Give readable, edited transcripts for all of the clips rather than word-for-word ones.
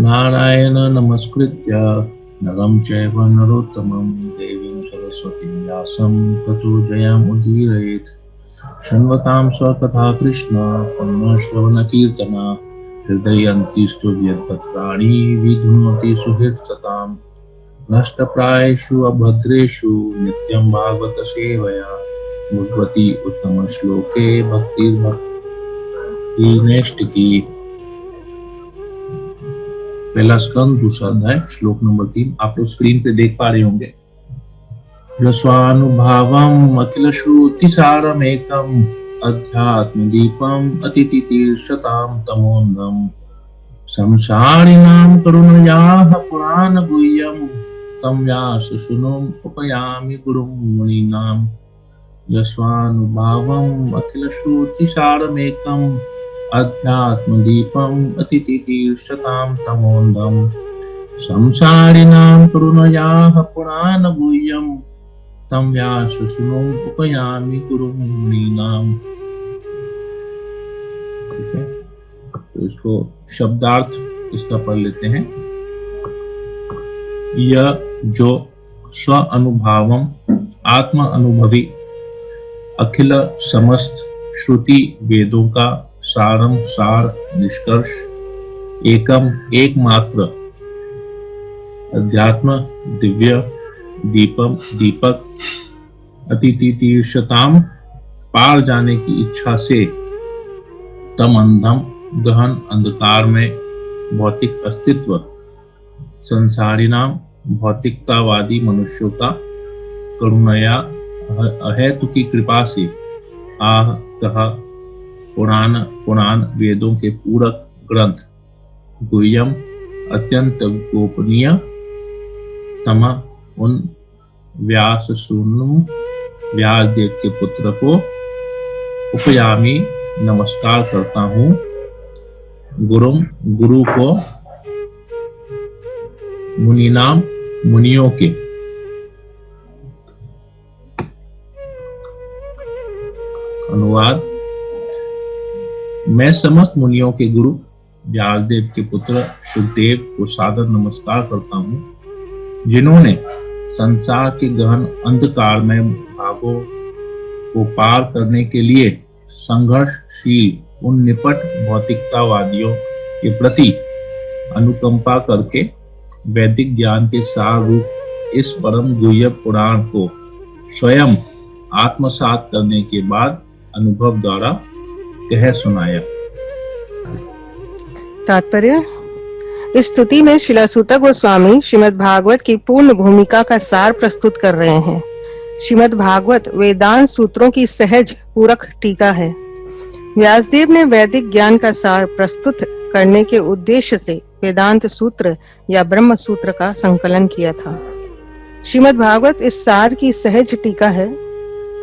नारायण नमस्कृत्य नरं चैव नरोत्तमं देवीं सरस्वतीं व्यासं ततो जयमुदीरयेत्। शृण्वतां स्वकथा कृष्ण पुण्यश्रवणकीर्तना हृदयन्ति यद्भद्राणि विधुनोति सुहृत्सताम्। नष्टप्रायेषु अभद्रेषु नित्यं भागवत सेवया भगवती उत्तम श्लोके भक्ति नैष्टिकी। पहला स्कंद दूसरा अध्याय श्लोक नंबर 3 आप लोग स्क्रीन पे देख पा रहे होंगे। यस्वानुभावम् अखिल श्रुति सारमेकम् अध्यात्म दीपम अतितितीर्षतां तमोन्धम् संसारिणां करुणयाः पुराण गुह्यम् तं व्याससूनुम् उपयामि गुरुं मुनीनाम्। यस्वानुभावम् अखिल श्रुति सारमेकम् अध्यात्म दीपम अतितितीर्षतां तमोन्धम् संसारिणां करुणयाः पुराण गुह्यम् तं व्याससूनुम् उपयामि गुरुं मुनीनाम्। ठीक है, तो इसको शब्दार्थ इसका पढ़ लेते हैं। यह जो स्व अनुभवम आत्म अनुभवी अखिल समस्त श्रुति वेदों का सारम सार निष्कर्ष एकम एकमात्र अध्यात्म दिव्य दीपम दीपक अतितितीर्षताम पार जाने की इच्छा से तम अंधम गहन अंधकार में भौतिक अस्तित्व संसारी नाम भौतिकतावादी मनुष्यों का करुणया अहेतु की कृपा से आह कहा पुराण वेदों के पूरक ग्रंथ गुह्यम अत्यंत गोपनीय तम उन व्याससूनुम् व्यासदेव के पुत्र को उपयामी नमस्कार करता हूँ। गुरु को मुनीनाम मुनियों के अनुवाद। मैं समस्त मुनियों के गुरु व्यासदेव के पुत्र शुकदेव को सादर नमस्कार करता हूँ, जिन्होंने संसार के गहन अंधकार में भागों को पार करने के लिए संघर्षशील उन निपट भौतिकतावादियों के प्रति अनुकंपा करके वैदिक ज्ञान के सार रूप इस परम गुह्य पुराण को स्वयं आत्मसात करने के बाद अनुभव द्वारा कह सुनाया। तात्पर्य। इस स्तुति में श्रील गोस्वामी श्रीमद् भागवत की पूर्ण भूमिका का सार प्रस्तुत कर रहे हैं। श्रीमद् भागवत वेदांत सूत्रों की सहज पूरक टीका है। व्यासदेव ने वैदिक ज्ञान का सार प्रस्तुत करने के उद्देश्य से वेदांत सूत्र या ब्रह्म सूत्र का संकलन किया था। श्रीमद् भागवत इस सार की सहज टीका है।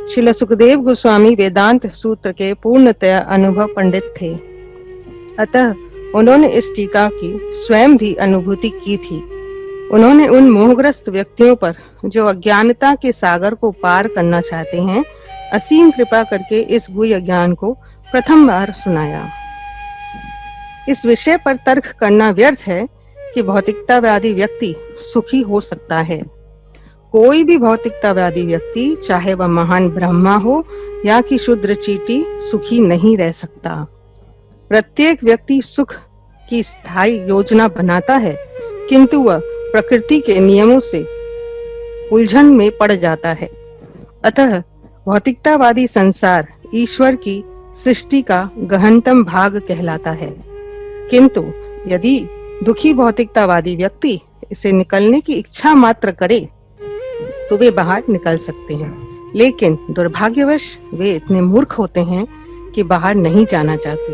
श्रील सुखदेव गोस्वामी वेदांत सूत्र के पूर्णतया अनुभव पंडित थे, अतः उन्होंने इस टीका की स्वयं भी अनुभूति की थी। उन्होंने उन मोहग्रस्त व्यक्तियों पर जो अज्ञानता के सागर को पार करना चाहते हैं, असीम कृपा करके इस गुह्य ज्ञान को प्रथम बार सुनाया। इस विषय पर तर्क करना व्यर्थ है कि भौतिकतावादी व्यक्ति सुखी हो सकता है। कोई भी भौतिकतावादी व्यक्ति, चाहे वह महान ब्रह्मा हो या कि शूद्र चींटी, सुखी नहीं रह सकता। प्रत्येक व्यक्ति सुख की स्थायी योजना बनाता है, किंतु वह प्रकृति के नियमों से उलझन में पड़ जाता है। अतः भौतिकतावादी संसार ईश्वर की सृष्टि का गहनतम भाग कहलाता है, किंतु यदि दुखी भौतिकतावादी व्यक्ति इसे निकलने की इच्छा मात्र करे तो वे बाहर निकल सकते हैं, लेकिन दुर्भाग्यवश वे इतने मूर्ख होते हैं कि बाहर नहीं जाना चाहते।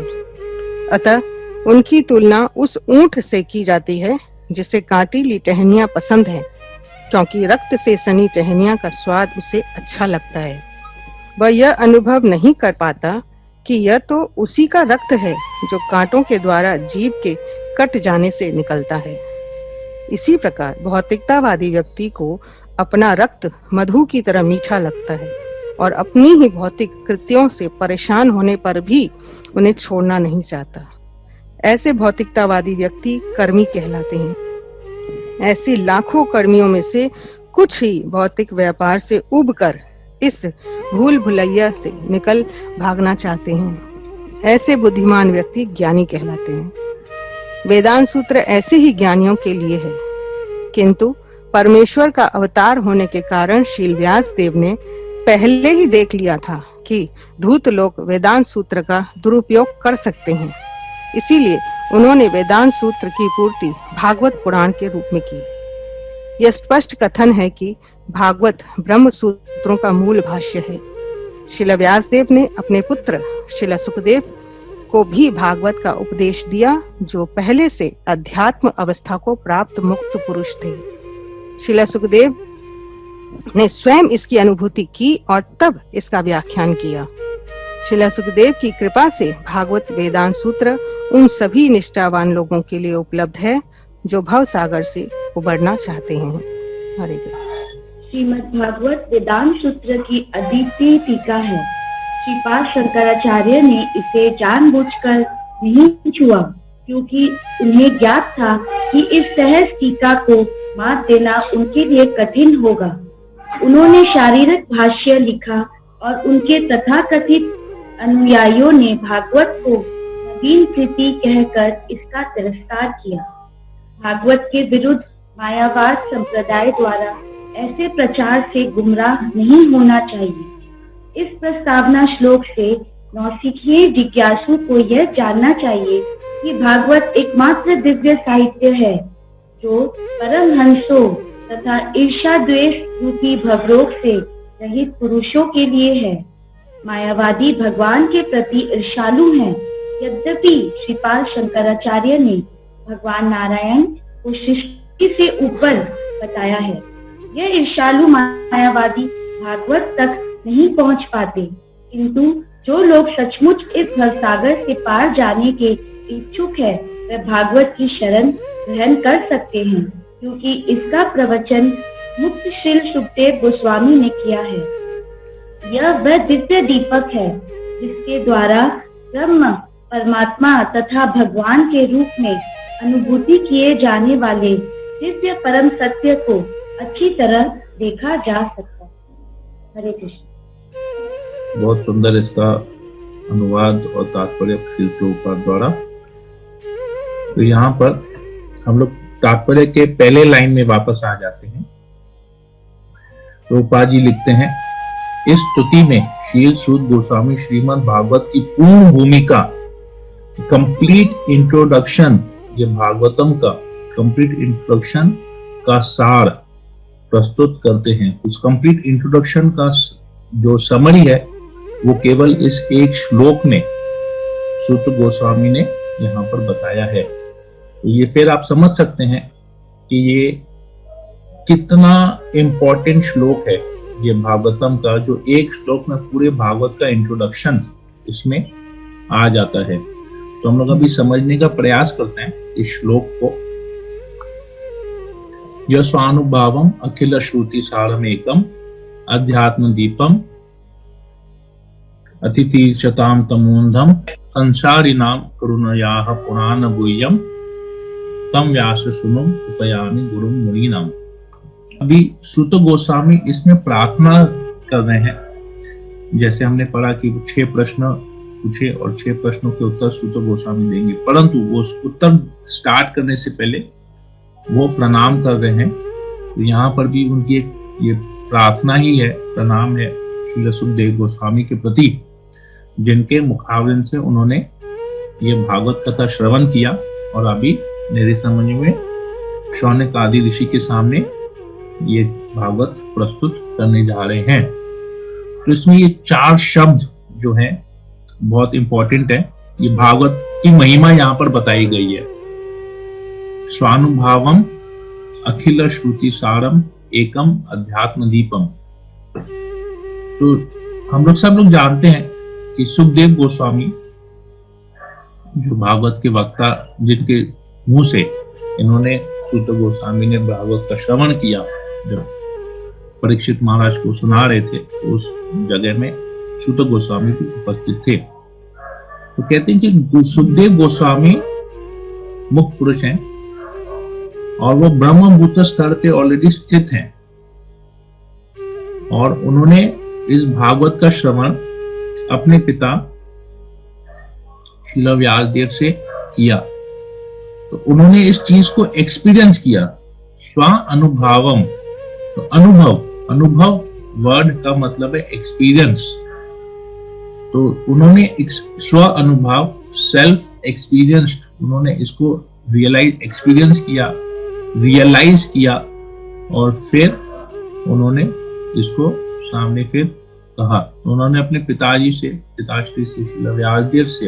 अतः उनकी तुलना उस ऊंट से की जाती है जिसे कांटीली टहनियां पसंद है, क्योंकि रक्त से सनी टहनियां का स्वाद उसे अच्छा लगता है। वह यह अनुभव नहीं कर पाता कि यह तो उसी का रक्त है जो कांटों के द्वारा जीभ के कट जाने से निकलता है। इसी प्रकार भौतिकतावादी व्यक्ति को अपना रक्त मधु की तरह मीठा लगता है और अपनी ही भौतिक कृत्यों से परेशान होने पर भी उन्हें छोड़ना नहीं चाहता। ऐसे भौतिकतावादी व्यक्ति कर्मी कहलाते हैं। ऐसे लाखों कर्मियों में से कुछ ही भौतिक व्यापार से उबकर इस भूल भुलैया से निकल भागना चाहते हैं। ऐसे बुद्धिमान व्यक्ति ज्ञानी कहलाते हैं। वेदांत सूत्र ऐसे ही ज्ञानियों के लिए है, किंतु परमेश्वर का अवतार होने के कारण शील व्यास देव ने पहले ही देख लिया था कि धूर्त लोग वेदांत सूत्र का दुरुपयोग कर सकते हैं। इसीलिए उन्होंने वेदांत सूत्र की पूर्ति भागवत पुराण के रूप में की। यह स्पष्ट कथन है कि भागवत ब्रह्म सूत्रों का मूल भाष्य है। श्रील व्यासदेव ने अपने पुत्र श्रील सुखदेव को भी भागवत का उपदेश दिया, जो पहले से अध्यात्म अवस्था को प्राप्त मुक्त पुरुष थे। श्रील सुखदेव ने स्वयं इसकी अनुभूति की और तब इसका व्याख्यान किया। श्रील सुखदेव की कृपा से भागवत वेदांत सूत्र उन सभी निष्ठावान लोगों के लिए उपलब्ध है जो भव सागर से उबरना चाहते हैं। हरे कृष्ण। श्रीमद् भागवत वेदांत सूत्र की अद्वितीय टीका है। श्रीपाद शंकराचार्य ने इसे जानबूझकर नहीं छुआ, क्योंकि उन्हें ज्ञात था कि इस सहज टीका को मात देना उनके लिए कठिन होगा। उन्होंने शारीरिक भाष्य लिखा और उनके तथाकथित अनुयायियों ने भागवत को नवीन कृति कहकर इसका तिरस्कार किया। भागवत के विरुद्ध मायावाद संप्रदाय द्वारा ऐसे प्रचार से गुमराह नहीं होना चाहिए। इस प्रस्तावना श्लोक से नौसिखिए जिज्ञासु को यह जानना चाहिए कि भागवत एकमात्र दिव्य साहित्य है जो परमहंसों तथा ईर्ष्या द्वेष रूपी भवरोग से रहित पुरुषों के लिए है। मायावादी भगवान के प्रति ईर्ष्यालु हैं। यद्यपि श्रीपाद शंकराचार्य ने भगवान नारायण को सृष्टि से ऊपर बताया है, यह ईर्ष्यालु मायावादी भागवत तक नहीं पहुंच पाते। किंतु जो लोग सचमुच इस भवसागर से पार जाने के इच्छुक है, वह भागवत की शरण ग्रहण कर सकते हैं, क्योंकि इसका प्रवचन मुक्त श्रील सुखदेव गोस्वामी ने किया है। यह वह दिव्य दीपक है जिसके द्वारा ब्रह्म, परमात्मा तथा भगवान के रूप में अनुभूति किए जाने वाले दिव्य परम सत्य को अच्छी तरह देखा जा सकता है। हरे कृष्ण। बहुत सुंदर इसका अनुवाद और तात्पर्य श्रील प्रभुपाद द्वारा। तो यहाँ पर हम लोग तात्पर्य के पहले लाइन में वापस आ जाते हैं। प्रभुपाद जी लिखते हैं, इस स्तुति में श्रील सूत गोस्वामी श्रीमद् भागवत की पूर्ण भूमिका, कंप्लीट इंट्रोडक्शन, ये भागवतम का कंप्लीट इंट्रोडक्शन का सार प्रस्तुत करते हैं। उस कंप्लीट इंट्रोडक्शन का जो समरी है वो केवल इस एक श्लोक में सूत गोस्वामी ने यहाँ पर बताया है। तो ये फिर आप समझ सकते हैं कि ये कितना इंपॉर्टेंट श्लोक है ये भागवतम का, जो एक श्लोक में पूरे भागवत का इंट्रोडक्शन इसमें आ जाता है। तो हम लोग अभी समझने का प्रयास करते हैं इस श्लोक को। यह स्वानुभावम अखिल श्रुति सारम एकम अध्यात्म दीपम अतितीर्षताम तमोन्धम संसारिणाम करुणयाः पुराण गुह्यम तम व्यास सुनुम उपयामि गुरुम मुनीनाम। अभी सूत गोस्वामी इसमें प्रार्थना कर रहे हैं। जैसे हमने पढ़ा कि 6 प्रश्न पूछे और 6 प्रश्नों के उत्तर सूत गोस्वामी देंगे, परंतु वो उत्तर स्टार्ट करने से पहले वो प्रणाम कर रहे हैं। तो यहाँ पर भी उनकी एक ये प्रार्थना ही है, प्रणाम है श्रील सुखदेव गोस्वामी के प्रति, जिनके मुखावरण से उन्होंने ये भागवत कथा श्रवण किया और अभी मेरे समझ में शौनक आदि ऋषि के सामने ये भागवत प्रस्तुत करने जा रहे हैं। तो इसमें ये 4 शब्द जो हैं बहुत इंपॉर्टेंट है। ये भागवत की महिमा यहाँ पर बताई गई है। स्वानुभावम अखिल श्रुति सारम एकम अध्यात्म दीपम। तो हम लोग सब लोग जानते हैं कि सुखदेव गोस्वामी जो भागवत के वक्ता, जिनके मुंह से इन्होंने सूत गोस्वामी ने भागवत का श्रवण किया, जब परीक्षित महाराज को सुना रहे थे तो उस जगह में सूत गोस्वामी भी उपस्थित थे। तो कहते हैं कि सुखदेव गोस्वामी मुक्त पुरुष हैं और वो ब्रह्मभूत स्तर पे ऑलरेडी स्थित हैं और उन्होंने इस भागवत का श्रवण अपने पिता श्रील व्यासदेव से किया। तो उन्होंने इस चीज को एक्सपीरियंस किया, स्व अनुभवम। तो अनुभव वर्ड का मतलब है एक्सपीरियंस। तो उन्होंने स्व अनुभव, सेल्फ एक्सपीरियंस, उन्होंने इसको एक्सपीरियंस किया, रियलाइज किया और फिर उन्होंने इसको सामने फिर कहा। तो उन्होंने अपने पिताजी से, पिताश्री से, श्रील व्यासदेव से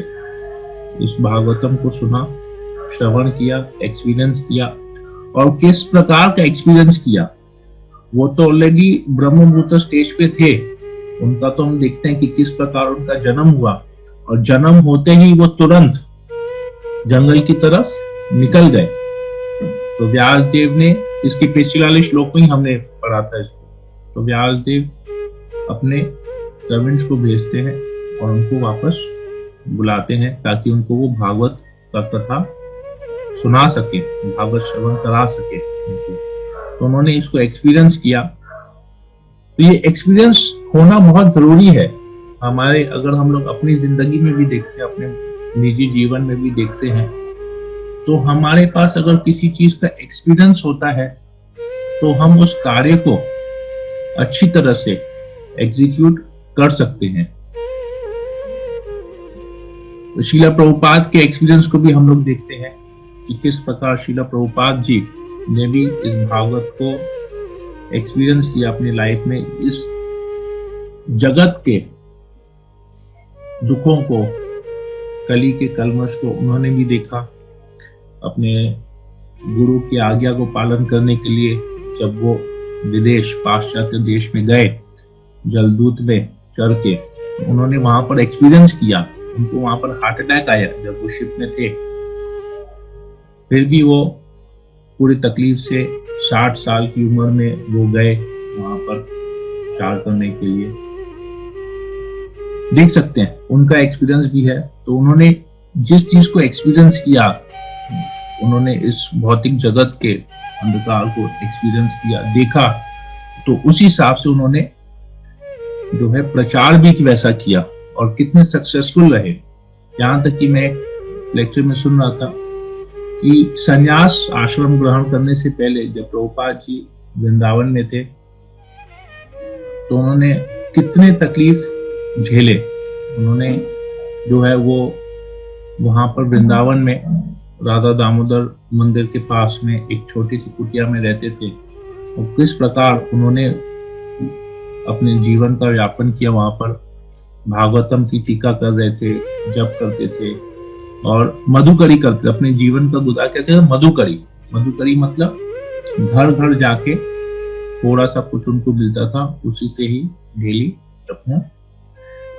इस भागवतम को सुना, श्रवण किया, एक्सपीरियंस किया। और किस प्रकार का एक्सपीरियंस किया, वो तो ऑलरेडी ब्रह्मभूत स्टेज पे थे, उनका तो हम देखते हैं कि किस प्रकार उनका जन्म हुआ और जन्म होते ही वो तुरंत जंगल की तरफ निकल गए। तो व्यासदेव ने, इसके पिछले वाले श्लोक में ही हमने पढ़ा था इसको, तो व्यासदेव अपने सर्वेंट्स को भेजते हैं और उनको वापस बुलाते हैं ताकि उनको वो भागवत का कथा सुना सके, भागवत श्रवण करा सके उनको। तो उन्होंने इसको एक्सपीरियंस किया। तो ये एक्सपीरियंस होना बहुत जरूरी है हमारे, अगर हम लोग अपनी जिंदगी में भी देखते हैं, अपने निजी जीवन में भी देखते हैं, तो हमारे पास अगर किसी चीज का एक्सपीरियंस होता है तो हम उस कार्य को अच्छी तरह से एग्जीक्यूट कर सकते हैं। तो श्रील प्रभुपाद के एक्सपीरियंस को भी हम लोग देखते हैं कि किस प्रकार श्रील प्रभुपाद जी ने भी इस भागवत को एक्सपीरियंस किया अपनी लाइफ में। इस जगत के दुखों को, कली के कलमश को उन्होंने भी देखा। अपने गुरु की आज्ञा को पालन करने के लिए जब वो विदेश, पाश्चात्य देश में गए, जलदूत में चढ़ के, तो उन्होंने वहां पर एक्सपीरियंस किया। उनको वहां पर हार्ट अटैक आया जब वो शिप में थे, फिर भी वो पूरी तकलीफ से 60 साल की उम्र में वो गए वहां पर प्रचार करने के लिए। देख सकते हैं उनका एक्सपीरियंस भी है। तो उन्होंने जिस चीज को एक्सपीरियंस किया, उन्होंने इस भौतिक जगत के अंधकार को एक्सपीरियंस किया, देखा, तो उसी हिसाब से उन्होंने जो है प्रचार भी वैसा किया और कितने सक्सेसफुल रहे। यहां तक कि मैं लेक्चर में सुन रहा था कि संन्यास आश्रम ग्रहण करने से पहले जब प्रभुपाद जी वृंदावन में थे तो उन्होंने कितने तकलीफ झेले। उन्होंने जो है वो वहां पर वृंदावन में राधा दामोदर मंदिर के पास में एक छोटी सी कुटिया में रहते थे और किस प्रकार उन्होंने अपने जीवन का यापन किया। वहां पर भागवतम की टीका कर रहे थे, जप करते थे और मधुकरी करते, अपने जीवन का गुजार कहते थे मधुकरी। मधुकरी मतलब घर घर जाके थोड़ा सा कुछ उनको मिलता था, उसी से ही डेली अपना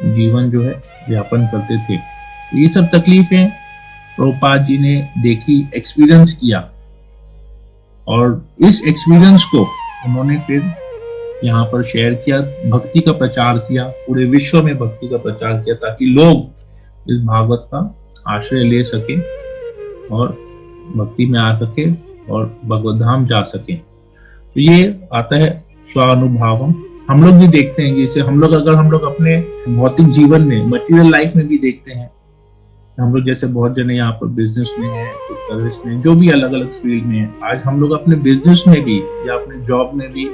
जीवन जो है यापन करते थे। ये सब तकलीफें प्रभुपाद जी ने देखी, एक्सपीरियंस किया और इस एक्सपीरियंस को उन्होंने फिर यहाँ पर शेयर किया, भक्ति का प्रचार किया, पूरे विश्व में भक्ति का प्रचार किया ताकि लोग इस भागवत का आश्रय ले सके और भक्ति में आ सके और भगवत धाम जा सके। तो ये आता है स्वानुभवम। हम लोग भी देखते हैं, जैसे हम लोग अपने भौतिक जीवन में, मटेरियल लाइफ में भी देखते हैं, हम लोग जैसे बहुत जने यहाँ पर बिजनेस में हैं, कुछ सर्विस में, जो भी अलग अलग फील्ड में है। आज हम लोग अपने बिजनेस में भी या अपने जॉब में भी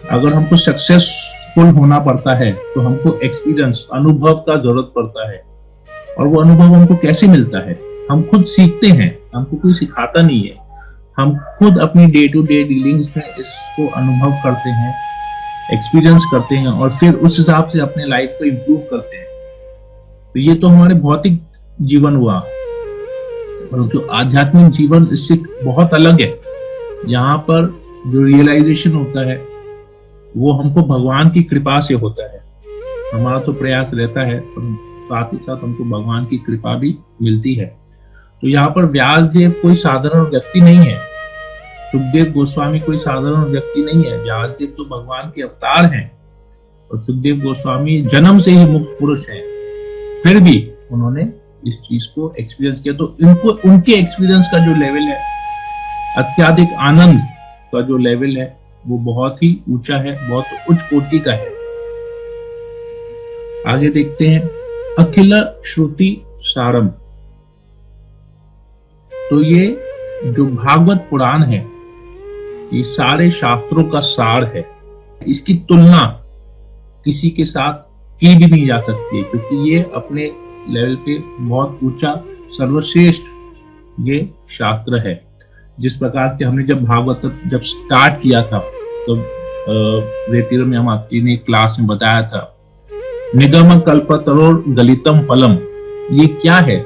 अगर हमको सक्सेसफुल होना पड़ता है तो हमको एक्सपीरियंस, अनुभव का जरूरत पड़ता है। और वो अनुभव हमको कैसे मिलता है? हम खुद सीखते हैं, हमको कोई सिखाता नहीं है। हम खुद अपनी डे टू डे डीलिंग्स में इसको अनुभव करते हैं, एक्सपीरियंस करते हैं और फिर उस हिसाब से अपने लाइफ को इम्प्रूव करते हैं। तो ये तो हमारे भौतिक जीवन हुआ, परंतु आध्यात्मिक जीवन इससे बहुत अलग है। यहाँ पर जो रियलाइजेशन होता है वो हमको भगवान की कृपा से होता है। हमारा तो प्रयास रहता है, पर साथ ही साथ हमको भगवान की कृपा भी मिलती है। तो यहाँ पर व्यासदेव कोई साधारण व्यक्ति नहीं है, सुखदेव गोस्वामी कोई साधारण व्यक्ति नहीं है। व्यासदेव तो भगवान के अवतार हैं और सुखदेव गोस्वामी जन्म से ही मुक्त पुरुष हैं, फिर भी उन्होंने इस चीज को एक्सपीरियंस किया, तो इनको उनके एक्सपीरियंस का जो लेवल है, अत्याधिक आनंद का जो लेवल है, वो बहुत ही ऊंचा है, बहुत उच्च कोटि का है। आगे देखते हैं अखिल श्रुति सारम। तो ये जो भागवत पुराण है, ये सारे शास्त्रों का सार है। इसकी तुलना किसी के साथ की भी नहीं जा सकती है, क्योंकि ये अपने लेवल पे बहुत ऊंचा सर्वश्रेष्ठ ये शास्त्र है। जिस प्रकार से हमने जब भागवत जब स्टार्ट किया था, तो रेतीर में हम आपने क्लास में बताया था, निगम कल्पतरोर गलितम फलम, ये क्या है?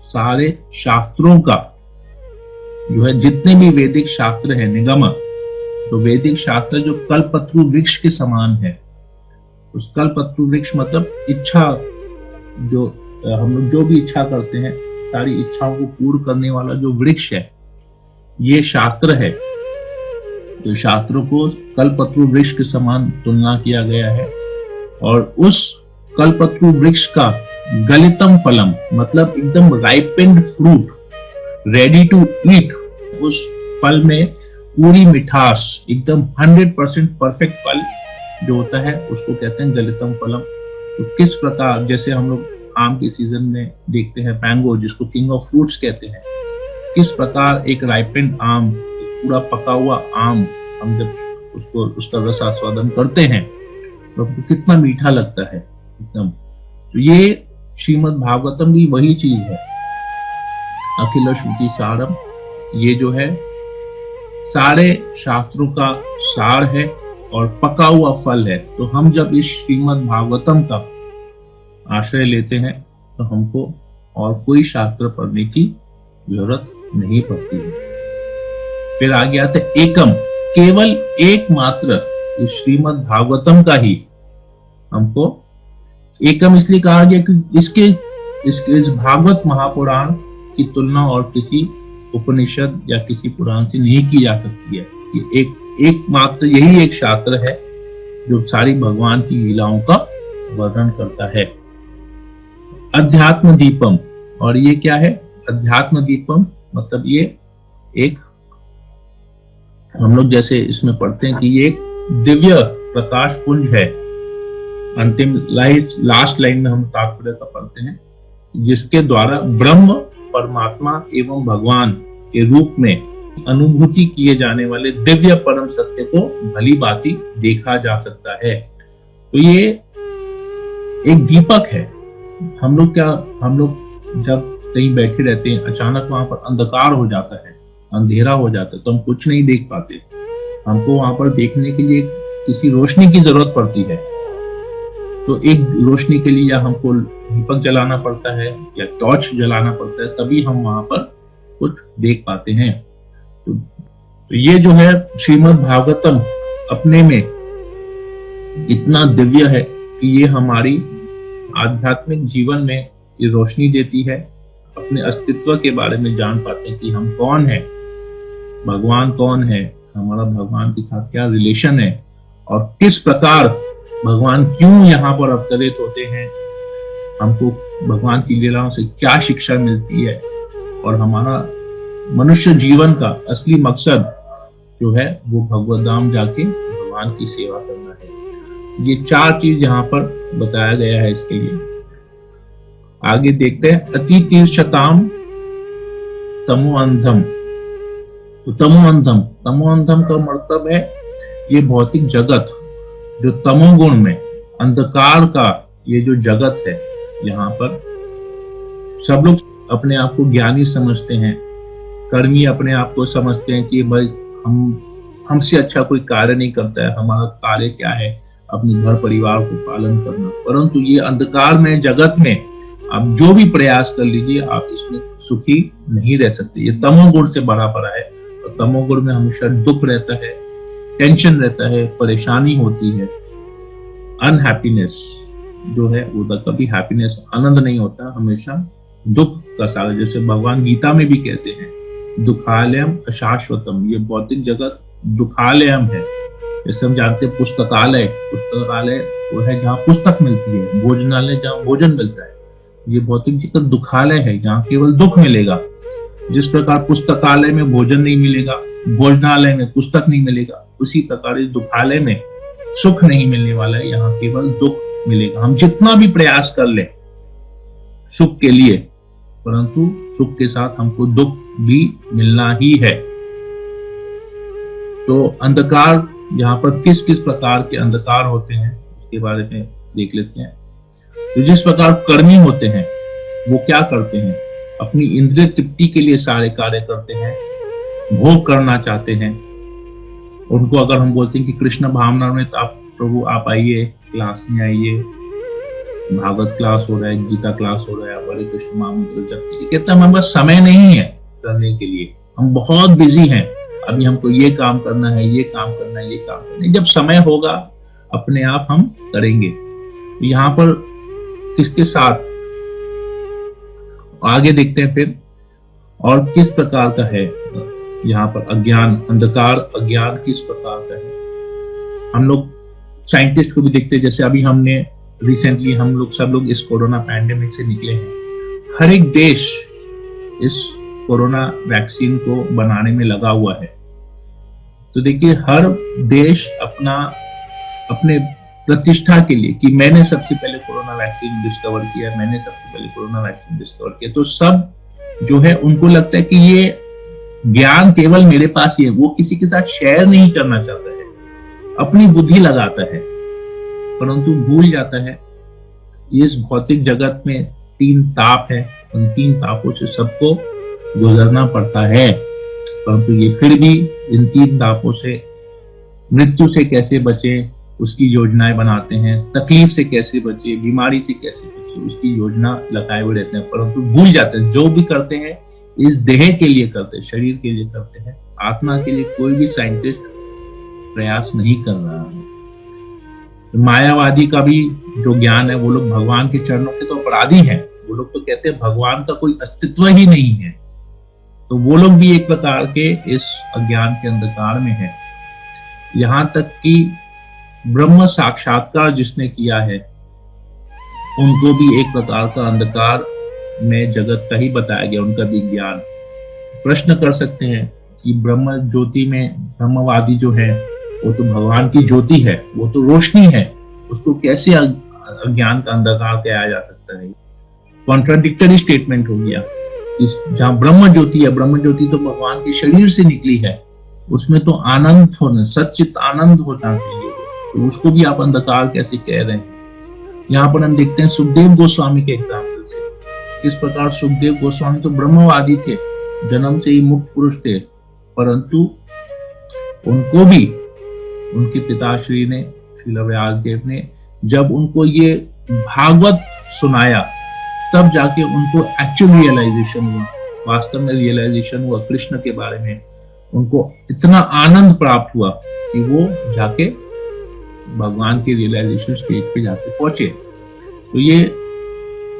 सारे शास्त्रों का जो है, जितने भी वैदिक शास्त्र है, निगम जो वैदिक शास्त्र जो कल्पत्रु वृक्ष के समान है। उस कल्पत्रु वृक्ष मतलब इच्छा, जो हम लोग जो भी इच्छा करते हैं, सारी इच्छाओं को पूर्ण करने वाला जो वृक्ष है, ये शास्त्र है। तो शास्त्रों को कल्पत्रु वृक्ष के समान तुलना किया गया है। और उस कल्पत्रु वृक्ष का गलितम फलम मतलब एकदम ripened fruit, ready to eat, उस फल में पूरी मिठास, एकदम 100% परफेक्ट फल जो होता है, उसको कहते हैं गलितम फलम। तो किस प्रकार, जैसे हम लोग आम के सीजन में देखते हैं मैंगो, जिसको किंग ऑफ फ्रूट्स कहते हैं, किस प्रकार एक राइपेंड आम, पूरा पका हुआ आम, हम जब उसको उसका रस आस्वादन करते हैं तो कितना मीठा लगता है एकदम। तो ये श्रीमद् भागवतम भी वही चीज है, अखिल श्रुति सारम। ये जो है सारे शास्त्रों का सार है और पका हुआ फल है। तो हम जब इस श्रीमद् भागवतम का आश्रय लेते हैं तो हमको और कोई शास्त्र पढ़ने की जरूरत नहीं पड़ती है। फिर आगे आते एकम, केवल एकमात्र इस श्रीमद् भागवतम का ही हमको, एकम इसलिए कहा गया कि इसके इस भागवत महापुराण की तुलना और किसी उपनिषद या किसी पुराण से नहीं की जा सकती है। ये एकमात्र यही एक शास्त्र है जो सारी भगवान की लीलाओं का वर्णन करता है। अध्यात्म दीपम, और ये क्या है? अध्यात्म दीपम मतलब ये एक, हम लोग जैसे इसमें पढ़ते हैं कि ये एक दिव्य प्रकाश पुंज है। अंतिम लास्ट लाइन में हम तात्पर्य का पढ़ते हैं, जिसके द्वारा ब्रह्म, परमात्मा एवं भगवान के रूप में अनुभूति किए जाने वाले दिव्य परम सत्य को भली भांति देखा जा सकता है। तो ये एक दीपक है। हम लोग जब कहीं बैठे रहते हैं, अचानक वहां पर अंधकार हो जाता है, अंधेरा हो जाता है, तो हम कुछ नहीं देख पाते। हमको वहां पर देखने के लिए किसी रोशनी की जरूरत पड़ती है। तो एक रोशनी के लिए या हमको दीपक जलाना पड़ता है या टॉर्च जलाना पड़ता है, तभी हम वहां पर कुछ देख पाते हैं। तो ये जो है श्रीमद् भागवतम अपने में इतना दिव्य है कि ये हमारी आध्यात्मिक जीवन में ये रोशनी देती है। अपने अस्तित्व के बारे में जान पाते हैं कि हम कौन है, भगवान कौन है, हमारा भगवान के साथ क्या रिलेशन है, और किस प्रकार भगवान क्यों यहाँ पर अवतरित होते हैं, हमको भगवान की लीलाओं से क्या शिक्षा मिलती है, और हमारा मनुष्य जीवन का असली मकसद जो है वो भगवत धाम जाके भगवान की सेवा करना है। ये 4 चीज यहाँ पर बताया गया है इसके लिए। आगे देखते हैं अति तीर्षताम तमोअंधम। तो तमोअंधम का मतलब है ये भौतिक जगत जो तमोगुण में, अंधकार का ये जो जगत है, यहाँ पर सब लोग अपने आप को ज्ञानी समझते हैं, कर्मी अपने आप को समझते हैं कि भाई हमसे अच्छा कोई कार्य नहीं करता है, हमारा कार्य क्या है, अपने घर परिवार को पालन करना। परंतु ये अंधकार में जगत में आप जो भी प्रयास कर लीजिए, आप इसमें सुखी नहीं रह सकते। ये तमोगुण से भरा पड़ा है, और तमोगुण में हमेशा दुख रहता है, टेंशन रहता है, परेशानी होती है, अनहैप्पीनेस जो है वो कभी हैप्पीनेस, आनंद नहीं होता, हमेशा दुख का सागर। जैसे भगवान गीता में भी कहते हैं दुखालयम अशाश्वतम, ये भौतिक जगत दुखालयम है। जैसे हम जानते हैं पुस्तकालय वो है जहाँ पुस्तक मिलती है, भोजनालय जहाँ भोजन मिलता है। ये भौतिक जगत दुखालय है, यहाँ केवल दुख मिलेगा। जिस प्रकार पुस्तकालय में भोजन नहीं मिलेगा, भोजनालय में पुस्तक नहीं मिलेगा, उसी प्रकार इस दुखालय में सुख नहीं मिलने वाला है, यहाँ केवल दुख मिलेगा। हम जितना भी प्रयास कर ले सुख के लिए, परंतु सुख के साथ हमको दुख भी मिलना ही है। तो अंधकार, यहाँ पर किस किस प्रकार के अंधकार होते हैं उसके बारे में देख लेते हैं। तो जिस प्रकार कर्मी होते हैं वो क्या करते हैं, अपनी इंद्रिय तृप्ति के लिए सारे कार्य करते हैं, भोग करना चाहते हैं। उनको अगर हम बोलते हैं कि कृष्ण भावना में, तो आप प्रभु आप आइए, क्लास में आइए, भागवत क्लास हो रहा है, गीता क्लास हो रहा है, हरे कृष्ण महामंत्र जपते, कहते हैं हमारे पास समय नहीं है करने के लिए, हम बहुत बिजी हैं, अभी हमको ये काम करना है, ये काम करना है, ये काम करना है। जब समय होगा अपने आप हम करेंगे। यहाँ पर किसके साथ आगे देखते हैं फिर, और किस प्रकार का है यहाँ पर अज्ञान, अंधकार अज्ञान किस प्रकार का है। हम लोग साइंटिस्ट को भी देखते हैं, जैसे अभी हमने रिसेंटली हम लोग सब लोग इस कोरोना पैंडेमिक से निकले हैं। हर एक देश इस कोरोना वैक्सीन को बनाने में लगा हुआ है। तो देखिए हर देश अपने प्रतिष्ठा के लिए कि मैंने सबसे पहले कोरोना वैक्सीन डिस्कवर किया, मैंने सबसे पहले कोरोना वैक्सीन डिस्कवर किया, तो सब जो है उनको लगता है कि ये ज्ञान केवल मेरे पास ही है। वो किसी के साथ शेयर नहीं करना चाहता है, अपनी बुद्धि लगाता है, परंतु भूल जाता है इस भौतिक जगत में 3 ताप है, उन 3 तापों से सबको गुजरना पड़ता है। परंतु ये फिर भी इन 3 तापों से, मृत्यु से कैसे बचे उसकी योजनाएं बनाते हैं, तकलीफ से कैसे बचे, बीमारी से कैसे बचे उसकी योजना लगाए हुए रहते हैं, परंतु भूल जाते हैं जो भी करते हैं इस देह के लिए करते हैं, शरीर के लिए करते हैं, आत्मा के लिए कोई भी साइंटिस्ट प्रयास नहीं कर रहा है। मायावादी का भी जो ज्ञान है, वो लोग भगवान के चरणों के तो अपराधी हैं, वो लोग तो कहते हैं भगवान का कोई अस्तित्व ही नहीं है। तो वो लोग भी एक प्रकार के इस अज्ञान के अंधकार में है। यहां तक कि ब्रह्म साक्षात्कार जिसने किया है उनको भी एक प्रकार का अंधकार में जगत का ही बताया गया, उनका भी ज्ञान। प्रश्न कर सकते हैं कि ब्रह्म ज्योति में ब्रह्मवादी जो है वो तो भगवान की ज्योति है, वो तो रोशनी है, उसको कैसे अज्ञान का अंधकार कहा जा सकता है। कॉन्ट्राडिक्टरी स्टेटमेंट हो गया। जहां ब्रह्म ज्योति है, ब्रह्म ज्योति तो भगवान के शरीर से निकली है, उसमें तो आनंद होना, सच्चित आनंद होना चाहिए, तो उसको भी आप अंधकार कैसे कह रहे हैं। यहाँ पर हम देखते हैं सुखदेव गोस्वामी के एग्जाम्पल से, किस प्रकार सुखदेव गोस्वामी तो ब्रह्मवादी थे, जन्म से ही मुक्त पुरुष थे, परंतु उनको भी उनके पिताश्री ने, श्रील व्यासदेव ने, जब उनको ये भागवत सुनाया तब जाके उनको एक्चुअल रियलाइजेशन हुआ, वास्तव में रियलाइजेशन हुआ कृष्ण के बारे में। उनको इतना आनंद प्राप्त हुआ कि वो जाके भगवान के रियलाइजेशन स्टेज पे जाके पहुंचे। तो ये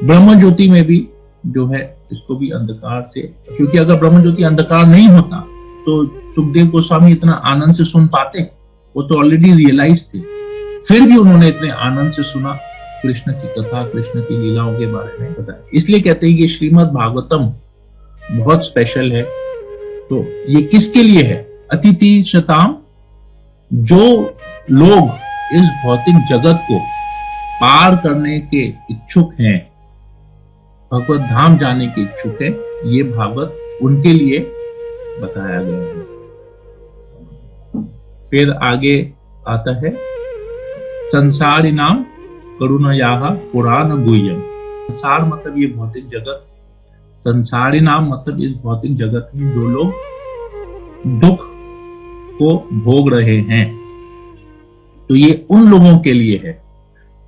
ब्रह्म ज्योति में भी जो है इसको भी अंधकार से, क्योंकि अगर ब्रह्म ज्योति अंधकार नहीं होता तो सुखदेव गोस्वामी इतना आनंद से सुन पाते, वो तो ऑलरेडी रियलाइज थे, फिर भी उन्होंने इतने आनंद से सुना कृष्ण की कथा, कृष्ण की लीलाओं के बारे में बताया। इसलिए कहते हैं कि श्रीमद् भागवतम बहुत स्पेशल है। तो ये किसके लिए है? अतिथि शताम, जो लोग इस भौतिक जगत को पार करने के इच्छुक हैं, भगवत धाम जाने के इच्छुक है, ये भागवत उनके लिए बताया गया है। फिर आगे आता है संसारी नाम करुणयाः पुराण गुह्यम। संसार मतलब ये भौतिक जगत, संसारी नाम मतलब इस भौतिक जगत में जो लोग दुख को भोग रहे हैं, तो ये उन लोगों के लिए है।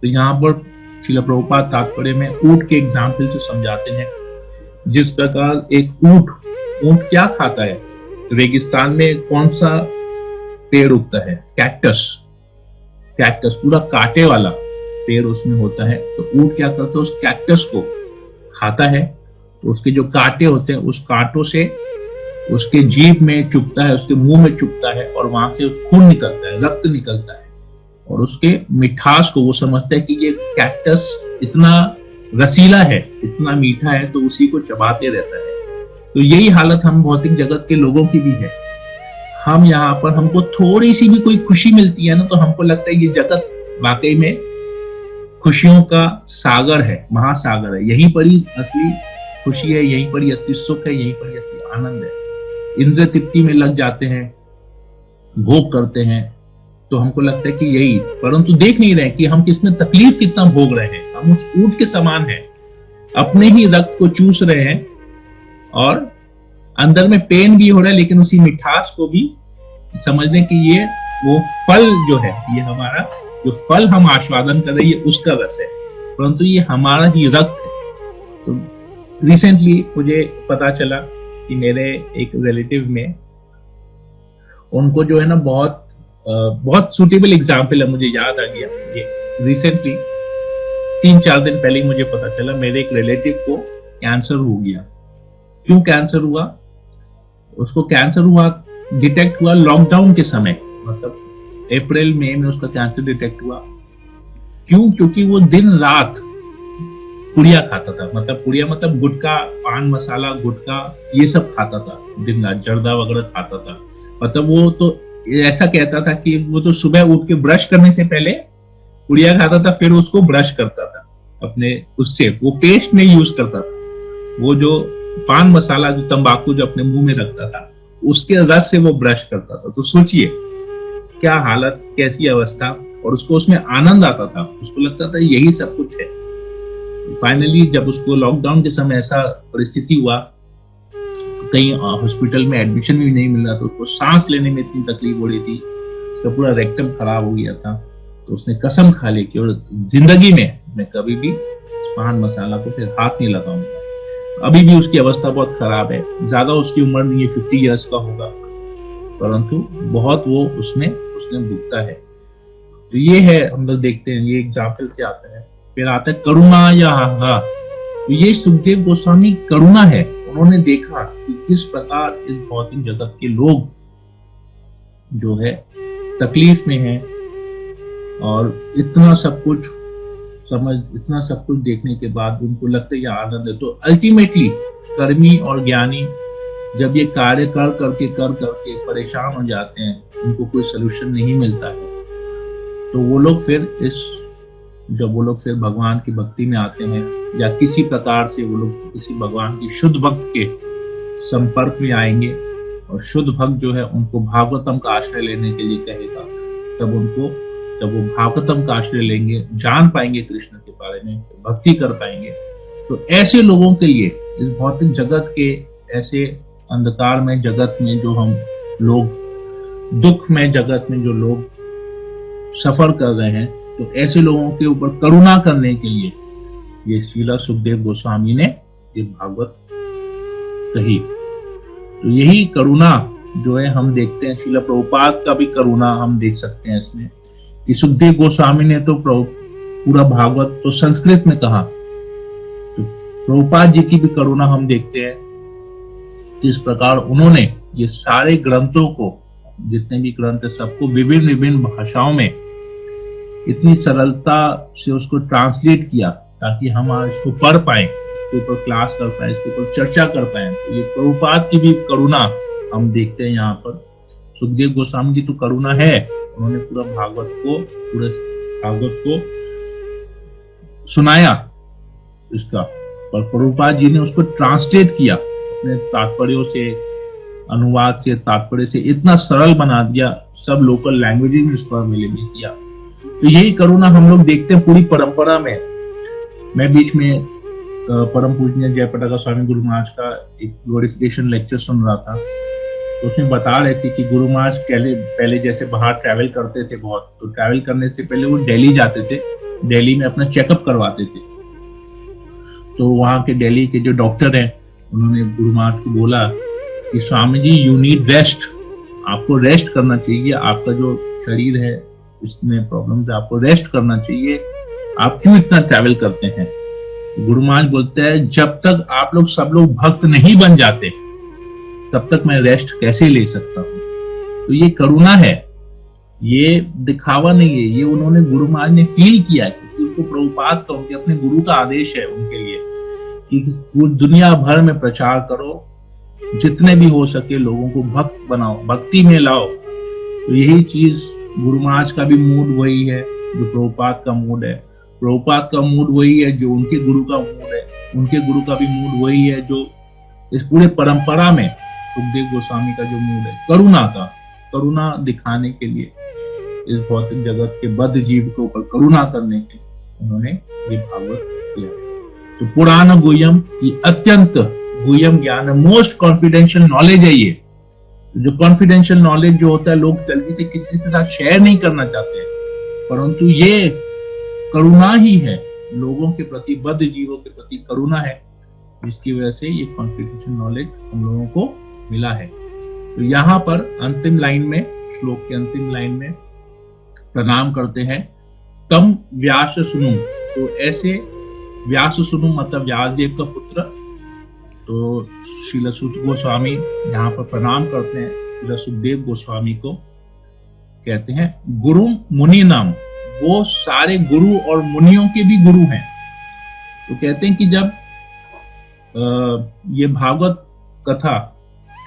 तो यहाँ पर श्रील प्रभुपाद तात्पर्य में ऊंट के एग्जाम्पल से समझाते हैं। जिस प्रकार एक ऊंट क्या खाता है, रेगिस्तान में कौन सा पेड़ उगता है? कैक्टस पूरा कांटे वाला पेड़ उसमें होता है। तो ऊंट क्या करता है, उस कैक्टस को खाता है, तो उसके जो कांटे होते हैं उस कांटों से उसके जीभ में चुभता है, उसके मुंह में चुभता है, और वहां से खून निकलता है, रक्त निकलता है, और उसके मिठास को वो समझता है कि ये कैक्टस इतना रसीला है, इतना मीठा है, तो उसी को चबाते रहता है। तो यही हालत हम भौतिक जगत के लोगों की भी है। हम यहाँ पर, हमको थोड़ी सी भी कोई खुशी मिलती है ना, तो हमको लगता है ये जगत वाकई में खुशियों का सागर है, महासागर है, यहीं पर ही असली खुशी है, यहीं पर ही असली सुख है, यहीं पर ही असली आनंद है। इंद्र तृप्ति में लग जाते हैं, भोग करते हैं, तो हमको लगता है कि यही, परंतु देख नहीं रहे कि हम किसमें तकलीफ कितना भोग रहे हैं। हम उस ऊंट के समान हैं, अपने ही रक्त को चूस रहे हैं और अंदर में पेन भी हो रहा है, लेकिन उसी मिठास को भी समझने कि ये वो फल जो है, ये हमारा जो फल हम आस्वादन कर रहे हैं, ये उसका रस है, परंतु ये हमारा ही रक्त है। तो रिसेंटली मुझे पता चला कि मेरे एक रिलेटिव में, उनको जो है ना, बहुत सुटेबल एग्जाम्पल है, मुझे याद आ गया ये रिसेंटली 3-4 दिन पहले मुझे पता चला, मेरे एक रिलेटिव को कैंसर हो गया। क्यों कैंसर हुआ? उसको कैंसर हुआ, डिटेक्ट हुआ लॉकडाउन के समय, मतलब अप्रैल मई में उसका कैंसर डिटेक्ट हुआ। क्यों? क्योंकि वो दिन रात पुड़िया खाता था, मतलब पुड़िया मतलब गुटखा, पान मसाला, गुटखा, ये सब खाता था दिन रात, जर्दा वगैरह खाता था। मतलब वो तो ऐसा कहता था कि वो तो सुबह उठ के ब्रश करने से पहले पुड़िया खाता था, फिर उसको ब्रश करता था अपने उससे, वो पेस्ट नहीं यूज करता था, वो जो पान मसाला, जो तंबाकू जो अपने मुंह में रखता था, उसके रस से वो ब्रश करता था। तो सोचिए क्या हालत, कैसी अवस्था, और उसको उसमें आनंद आता था, उसको लगता था यही सब कुछ है। फाइनली जब उसको लॉकडाउन के समय ऐसा परिस्थिति हुआ, कहीं हॉस्पिटल में एडमिशन भी नहीं मिल रहा था, उसको सांस लेने में इतनी तकलीफ हो रही थी, उसका पूरा रेक्टम खराब हो गया था। तो उसने कसम खा ली कि और जिंदगी में मैं कभी भी पान मसाला को फिर हाथ नहीं लगाऊंगा। अभी भी उसकी अवस्था बहुत खराब है, ज्यादा उसकी उम्र नहीं है, 50 इयर्स का होगा, परंतु बहुत वो उसने भुगता है। तो ये है, हम लोग देखते हैं, ये एग्जाम्पल से आता है। फिर आता है करुणा या हा। तो ये सुखदेव गोस्वामी करुणा है, उन्होंने देखा कि किस प्रकार इस भौतिक जगत के लोग जो है तकलीफ में हैं, और इतना सब कुछ इतना सब कुछ देखने के बाद उनको लगता है यह आनंद है। तो अल्टीमेटली कर्मी और ज्ञानी जब ये कार्य कर करके परेशान हो जाते हैं, उनको कोई सोल्यूशन नहीं मिलता है, तो वो लोग फिर भगवान की भक्ति में आते हैं, या किसी प्रकार से वो लोग किसी भगवान की शुद्ध भक्त के संपर्क में आएंगे, और शुद्ध भक्त जो है उनको भागवतम का आश्रय लेने के लिए कहेगा, तब वो भागवतम का आश्रय लेंगे, जान पाएंगे कृष्ण के बारे में, भक्ति कर पाएंगे। तो ऐसे लोगों के लिए इस भौतिक जगत के, ऐसे अंधकार में जगत में जो हम लोग, दुख में जगत में जो लोग सफर कर रहे हैं, तो ऐसे लोगों के ऊपर करुणा करने के लिए ये श्रीला सुखदेव गोस्वामी ने ये भागवत कही। तो यही करुणा जो है हम देखते हैं, श्रीला प्रभुपाद का भी करुणा हम देख सकते हैं इसमें, कि सुखदेव गोस्वामी ने तो पूरा भागवत तो संस्कृत में कहा, तो प्रभुपाद जी की भी करुणा हम देखते हैं, किस प्रकार उन्होंने ये सारे ग्रंथों को, जितने भी ग्रंथ है सबको विभिन्न भाषाओं में इतनी सरलता से उसको ट्रांसलेट किया, ताकि हम इसको पढ़ पाए, इसके ऊपर क्लास कर पाए, इसके ऊपर चर्चा कर पाए। तो ये प्रभुपाद की भी करुणा हम देखते हैं यहाँ पर। सुखदेव गोस्वामी की तो करुणा है, उन्होंने पूरा भागवत को सुनाया इसका, पर प्रभुपाद जी ने उसको ट्रांसलेट किया अपने तात्पर्यों से, अनुवाद से, तात्पर्य से इतना सरल बना दिया, सब लोकल लैंग्वेजेस में इसको अवेलेबल किया। तो यही करुणा हम लोग देखते हैं पूरी परंपरा में। मैं बीच में परम पूजनीय जयपताका स्वामी गुरु महाराज का एक ग्लोरिफिकेशन लेक्चर सुन रहा था, तो उसमें बता रहे थे कि गुरु महाराज पहले जैसे बाहर ट्रैवल करते थे बहुत, तो ट्रैवल करने से पहले वो दिल्ली जाते थे, दिल्ली में अपना चेकअप करवाते थे। तो वहां के दिल्ली के जो डॉक्टर हैं, उन्होंने गुरु महाराज को बोला कि Swami ji, you need rest, आपको रेस्ट करना चाहिए, आपका जो शरीर है इसमें प्रॉब्लम है, आपको रेस्ट करना चाहिए, आप क्यों इतना ट्रैवल करते हैं। गुरु महाराज बोलते हैं, जब तक आप लोग सब लोग भक्त नहीं बन जाते, तब तक मैं रेस्ट कैसे ले सकता हूँ। तो ये करुणा है, ये दिखावा नहीं है, ये उन्होंने गुरु महाराज ने फील किया, क्योंकि को प्रभुपाद का, उनके अपने गुरु का आदेश है उनके लिए कि पूरी दुनिया भर में प्रचार करो, जितने भी हो सके लोगों को भक्त बनाओ, भक्ति में लाओ। तो यही चीज गुरु महाराज का भी मूड वही है जो प्रभुपाद का मूड है, प्रभुपाद का मूड वही है जो उनके गुरु का मूड है, उनके गुरु का भी मूड वही है जो इस पूरे परंपरा में सुखदेव गोस्वामी का जो मूड है, करुणा का, करुणा दिखाने के लिए, इस भौतिक जगत के बद्ध जीव के ऊपर करुणा करने के लिए उन्होंने ये भागवत किया। तो पुराण गुह्यम, ये अत्यंत गुह्यम ज्ञान है, मोस्ट कॉन्फिडेंशियल नॉलेज है। ये जो कॉन्फिडेंशियल नॉलेज जो होता है लोग जल्दी से किसी के साथ शेयर नहीं करना चाहते हैं, परंतु ये करुणा ही है, लोगों के प्रति, बद्ध जीवों के प्रति करुणा है, जिसकी वजह से ये कॉन्फिडेंशियल नॉलेज हम लोगों को मिला है। तो यहाँ पर अंतिम लाइन में, श्लोक के अंतिम लाइन में प्रणाम करते हैं, तम व्यास सुनु। तो ऐसे व्यास सुनु मतलब व्यासदेव का पुत्र। तो श्रील सुत गोस्वामी यहाँ पर प्रणाम करते हैं, श्रील सुखदेव गोस्वामी को कहते हैं गुरु मुनि नाम, वो सारे गुरु और मुनियों के भी गुरु हैं। तो कहते हैं कि जब ये भागवत कथा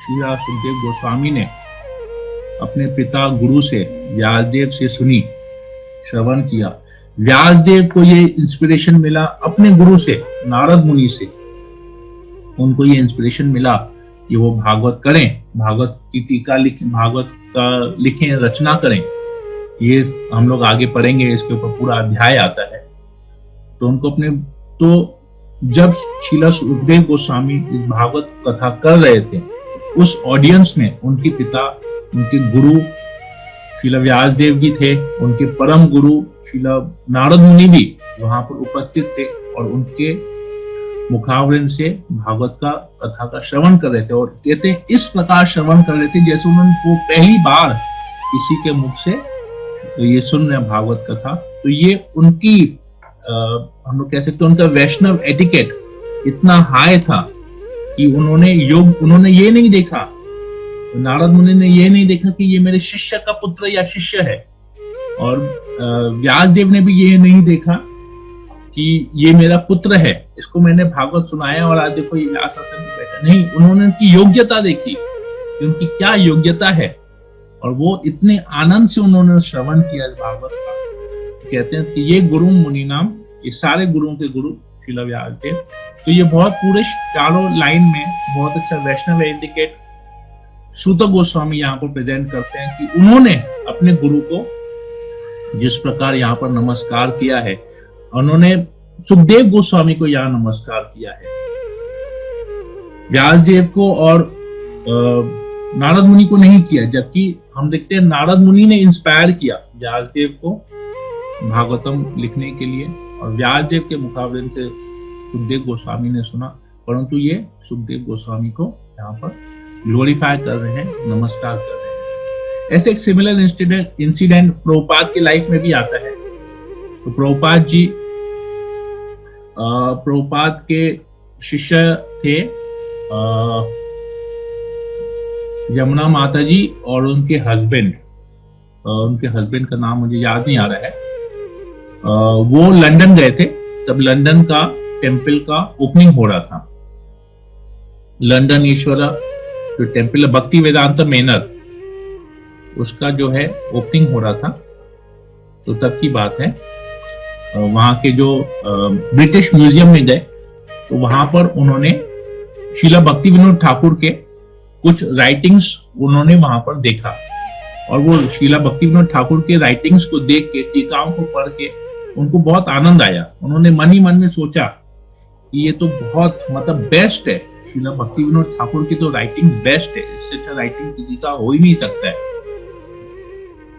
श्री सुखदेव गोस्वामी ने अपने पिता गुरु से, व्यासदेव से सुनी, श्रवण किया, व्यासदेव को ये इंस्पिरेशन मिला अपने गुरु से, नारद मुनि से, उनको ये इंस्पिरेशन मिला कि वो भागवत करें, भागवत की टीका लिखें, भागवत का लिखें, रचना करें। ये हम लोग आगे पढ़ेंगे, इसके ऊपर पूरा अध्याय आता है। तो उनको अपने, तो जब श्रील सुखदेव गोस्वामी इस भागवत कथा कर रहे थे, उस ऑडियंस में उनके पिता, उनके गुरु श्रील व्यासदेव जी थे, उनके परम गुरु श्रील नारद मुनि भी वहां पर उपस्थित थे और उनके मुखावृंद से भागवत का कथा का श्रवण कर रहे थे। और कहते हैं इस प्रकार श्रवण कर रहे थे जैसे उनको पहली बार किसी के मुख से तो ये सुन रहे भागवत कथा। तो ये उनकी हम लोग कह सकते हैं उनका वैष्णव एटिकेट इतना हाई था कि उन्होंने ये नहीं देखा, नारद मुनि ने ये नहीं देखा कि ये मेरे शिष्य का पुत्र या शिष्य है, और व्यासदेव ने भी ये नहीं देखा कि ये मेरा पुत्र है, इसको मैंने भागवत सुनाया और आज देखो ये व्यास आसन में बैठा। नहीं, उन्होंने उनकी योग्यता देखी कि उनकी क्या योग्यता है, और वो इतने आनंद से उन्होंने श्रवण किया भागवत का। कहते हैं कि ये गुरु मुनि नाम, ये सारे गुरुओं के गुरु श्रील व्यासदेव। तो ये बहुत पूरे चारों लाइन में बहुत अच्छा वैष्णव एटिकेट सूत गोस्वामी यहाँ पर प्रेजेंट करते हैं कि उन्होंने अपने गुरु को जिस प्रकार यहाँ पर नमस्कार किया है, उन्होंने सुखदेव गोस्वामी को यहाँ नमस्कार किया है, व्यासदेव को और नारद मुनि को नहीं किया। जबकि हम देखते हैं नारद मुनि ने इंस्पायर किया व्यासदेव को भागवतम लिखने के लिए, और व्यासदेव के मुकाबले से सुखदेव गोस्वामी ने सुना, परंतु ये सुखदेव गोस्वामी को यहाँ पर ग्लोरीफाई कर रहे हैं, नमस्कार कर रहे हैं। ऐसे एक सिमिलर इंसिडेंट प्रभुपाद की लाइफ में भी आता है। तो प्रभुपाद जी प्रभुपाद के शिष्य थे यमुना माता जी और उनके हस्बैंड का नाम मुझे याद नहीं आ रहा है। वो लंदन गए थे, तब लंदन का टेम्पल का ओपनिंग हो रहा था। लंदन ईश्वर जो टेम्पल भक्ति वेदांत मेनर, उसका जो है ओपनिंग हो रहा था। तो तब की बात है, वहां के जो ब्रिटिश म्यूजियम में गए, तो वहां पर उन्होंने श्रील भक्ति विनोद ठाकुर के कुछ राइटिंग्स उन्होंने वहां पर देखा, और वो श्रील भक्ति विनोद ठाकुर के राइटिंग्स को देख के, टीकाओं को पढ़ के उनको बहुत आनंद आया। उन्होंने मन ही मन में सोचा कि ये तो बहुत मतलब बेस्ट है, श्रील भक्ति विनोद ठाकुर की तो राइटिंग बेस्ट है, इससे अच्छा राइटिंग किसी का हो ही नहीं सकता है।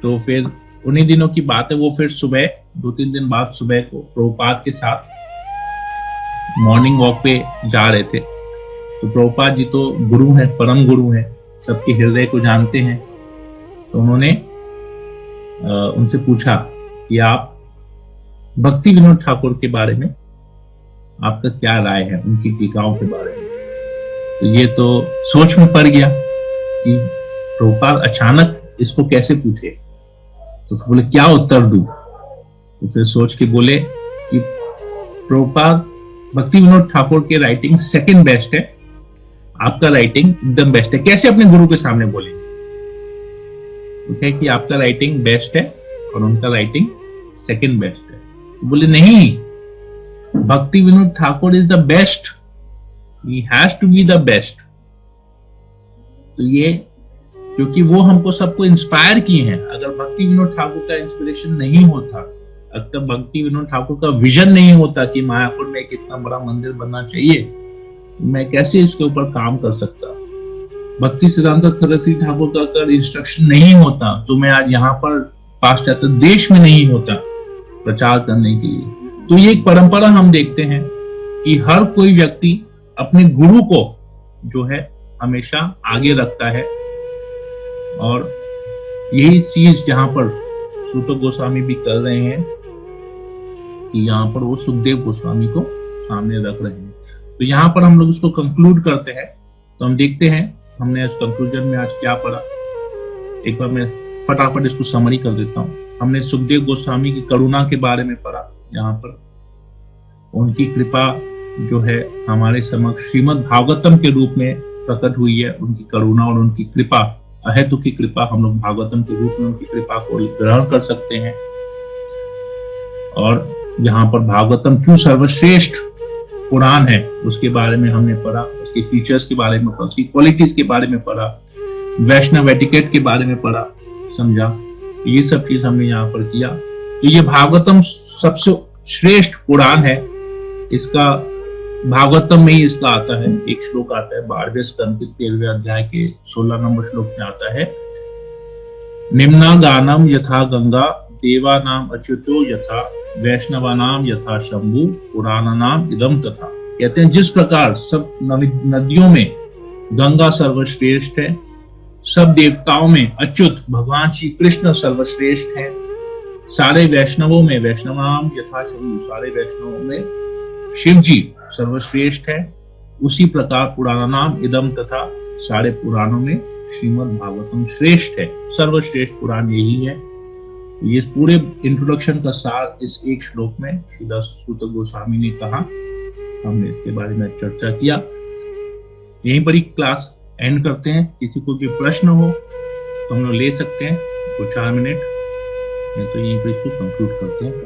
तो फिर उन्हीं दिनों की बात है, वो फिर सुबह 2-3 दिन बाद सुबह को प्रभुपाद के साथ मॉर्निंग वॉक पे जा रहे थे। तो प्रभुपाद जी तो गुरु हैं, परम गुरु हैं, सबके हृदय को जानते हैं। तो उन्होंने उनसे पूछा कि आप भक्ति विनोद ठाकुर के बारे में आपका क्या राय है, उनकी टीकाओं के बारे में। तो ये तो सोच में पड़ गया कि प्रभुपाद अचानक इसको कैसे पूछे, तो बोले क्या उत्तर दूं। तो फिर सोच के बोले प्रभुपाद भक्ति विनोद ठाकुर के राइटिंग सेकंड बेस्ट है, आपका राइटिंग एकदम बेस्ट है। कैसे अपने गुरु के सामने बोलेंगे? ठीक है कि आपका राइटिंग बेस्ट है और उनका राइटिंग सेकंड बेस्ट है। बोले नहीं, Bhakti Vinod Thakur is the best, he has to be the best. तो ये क्योंकि वो हमको सबको इंस्पायर किए हैं। अगर भक्ति विनोद ठाकुर का इंस्पिरेशन नहीं होता, अगर भक्ति विनोद ठाकुर का विजन नहीं होता कि मायापुर में एक इतना बड़ा मंदिर बनना चाहिए, मैं कैसे इसके ऊपर काम कर सकता? भक्ति सिद्धांत सरस्वती ठाकुर का अगर इंस्ट्रक्शन नहीं होता तो मैं आज यहाँ पर पाश्चात्य देश में नहीं होता प्रचार करने के लिए। तो ये एक परंपरा हम देखते हैं कि हर कोई व्यक्ति अपने गुरु को जो है हमेशा आगे रखता है, और यही चीज जहां पर सूत गोस्वामी भी कर रहे हैं कि यहाँ पर वो सुखदेव गोस्वामी को सामने रख रहे हैं। तो यहाँ पर हम लोग इसको कंक्लूड करते हैं। तो हम देखते हैं हमने इस कंक्लूजन में आज क्या पढ़ा। एक बार मैं फटाफट इसको समरी कर देता हूँ। हमने सुखदेव गोस्वामी की करुणा के बारे में पढ़ा। यहाँ पर उनकी कृपा जो है हमारे समक्ष श्रीमद् भागवतम के रूप में प्रकट हुई है। उनकी करुणा और उनकी कृपा, अहेतु की कृपा, हम लोग भागवतम के रूप में उनकी कृपा को ग्रहण कर सकते हैं। और यहाँ पर भागवतम क्यों सर्वश्रेष्ठ पुराण है उसके बारे में हमने पढ़ा, उसके फीचर्स के बारे में पढ़ा, उसकी क्वालिटीज के बारे में पढ़ा, वैष्णव एटिकेट के बारे में पढ़ा, समझा। ये सब चीज हमने यहाँ पर किया। तो ये भागवतम सबसे श्रेष्ठ पुराण है। इसका भागवतम में ही इसका आता है, एक श्लोक आता है 12वें स्कंद के 13वें अध्याय के 16 नंबर श्लोक में आता है, निम्ना गानम यथा गंगा देवा नाम अच्युतो यथा वैष्णवा नाम यथा शंभु पुराण नाम इदम तथा। कहते हैं जिस प्रकार सब नदियों में गंगा सर्वश्रेष्ठ है, सब देवताओं में अच्युत भगवान श्री कृष्ण सर्वश्रेष्ठ है, सारे वैष्णवों में वैष्णव नाम यथा शंभु, सारे वैष्णवों में शिव जी सर्वश्रेष्ठ है, उसी प्रकार पुराण नाम इदम तथा सारे पुराणों में श्रीमद् भागवतम श्रेष्ठ है। सर्वश्रेष्ठ पुराण यही है। ये पूरे इंट्रोडक्शन का सार इस एक श्लोक में श्रीदास सूत गोस्वामी ने कहा। हमने इसके बारे में चर्चा किया। यहीं पर ही क्लास एंड करते हैं। किसी को भी प्रश्न हो तो हम लोग ले सकते हैं 2-4 मिनट, नहीं तो यहीं पर इसको कंक्लूड करते हैं।